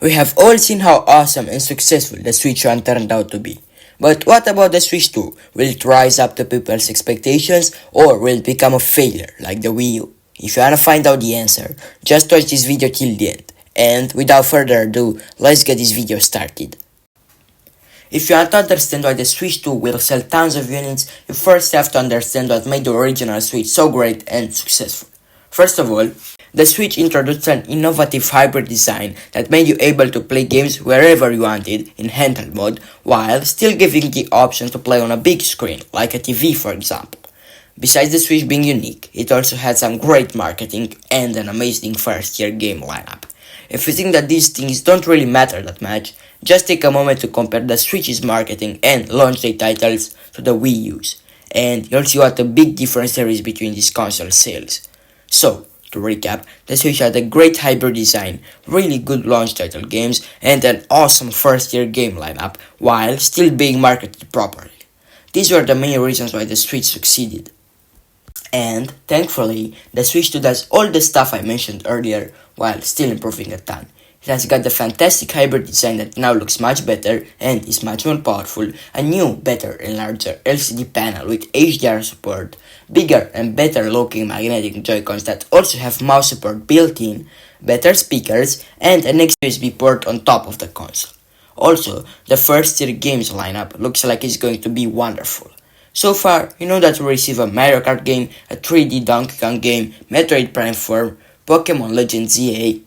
We have all seen how awesome and successful the Switch 1 turned out to be. But what about the Switch 2? Will it rise up to people's expectations or will it become a failure like the Wii U? If you wanna find out the answer, just watch this video till the end. And without further ado, let's get this video started. If you want to understand why the Switch 2 will sell tons of units, you first have to understand what made the original Switch so great and successful. First of all, the Switch introduced an innovative hybrid design that made you able to play games wherever you wanted in handheld mode, while still giving the option to play on a big screen, like a TV for example. Besides the Switch being unique, it also had some great marketing and an amazing first-year game lineup. If you think that these things don't really matter that much, just take a moment to compare the Switch's marketing and launch day titles to the Wii U's, and you'll see what a big difference there is between these console sales. So, to recap, the Switch had a great hybrid design, really good launch title games, and an awesome first-year game lineup, while still being marketed properly. These were the main reasons why the Switch succeeded. And, thankfully, the Switch 2 does all the stuff I mentioned earlier, while still improving a ton. It has got the fantastic hybrid design that now looks much better and is much more powerful, a new, better and larger LCD panel with HDR support, bigger and better looking magnetic Joy-Cons that also have mouse support built in, better speakers, and an USB port on top of the console. Also, the first tier games lineup looks like it's going to be wonderful. So far, you know that we receive a Mario Kart game, a 3D Donkey Kong game, Metroid Prime 4, Pokemon Legends ZA,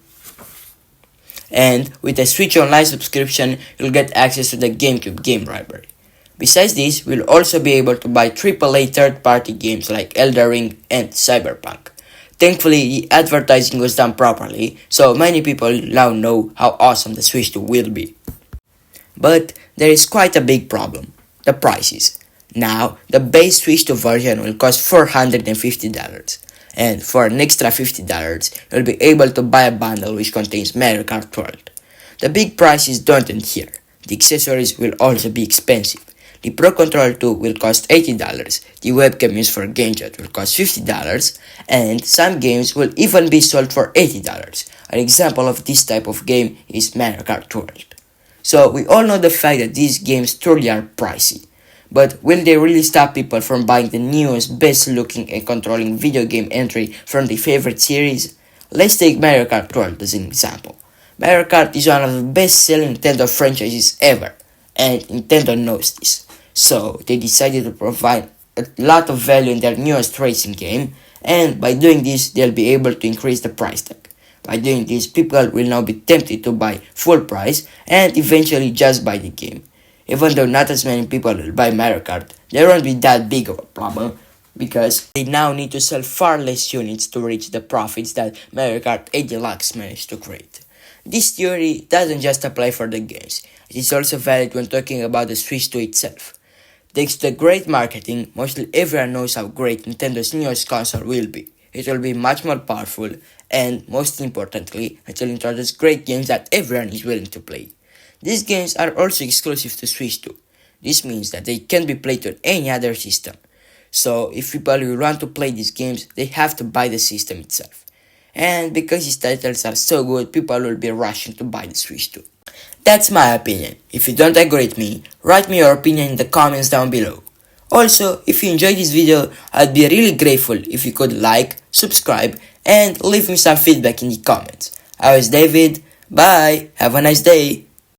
and with a Switch Online subscription, you'll get access to the GameCube game library. Besides this, we'll also be able to buy AAA third-party games like Elden Ring and Cyberpunk. Thankfully, the advertising was done properly, so many people now know how awesome the Switch 2 will be. But there is quite a big problem: the prices. Now, the base Switch 2 version will cost $450. And for an extra $50, you'll be able to buy a bundle which contains Mario Kart World. The big prices don't end here. The accessories will also be expensive. The Pro Controller 2 will cost $80, the webcam used for GameChat will cost $50, and some games will even be sold for $80. An example of this type of game is Mario Kart World. So we all know the fact that these games truly are pricey. But will they really stop people from buying the newest, best looking and controlling video game entry from their favorite series? Let's take Mario Kart World as an example. Mario Kart is one of the best selling Nintendo franchises ever, and Nintendo knows this. So they decided to provide a lot of value in their newest racing game, and by doing this they'll be able to increase the price tag. By doing this, people will now be tempted to buy full price and eventually just buy the game. Even though not as many people will buy Mario Kart, there won't be that big of a problem because they now need to sell far less units to reach the profits that Mario Kart 8 Deluxe managed to create. This theory doesn't just apply for the games, it is also valid when talking about the Switch 2 itself. Thanks to the great marketing, mostly everyone knows how great Nintendo's newest console will be. It will be much more powerful and, most importantly, it will introduce great games that everyone is willing to play. These games are also exclusive to Switch 2. This means that they can't be played on any other system. So if people will want to play these games, they have to buy the system itself. And because these titles are so good, people will be rushing to buy the Switch 2. That's my opinion. If you don't agree with me, write me your opinion in the comments down below. Also, if you enjoyed this video, I'd be really grateful if you could like, subscribe, and leave me some feedback in the comments. I was David. Bye. Have a nice day.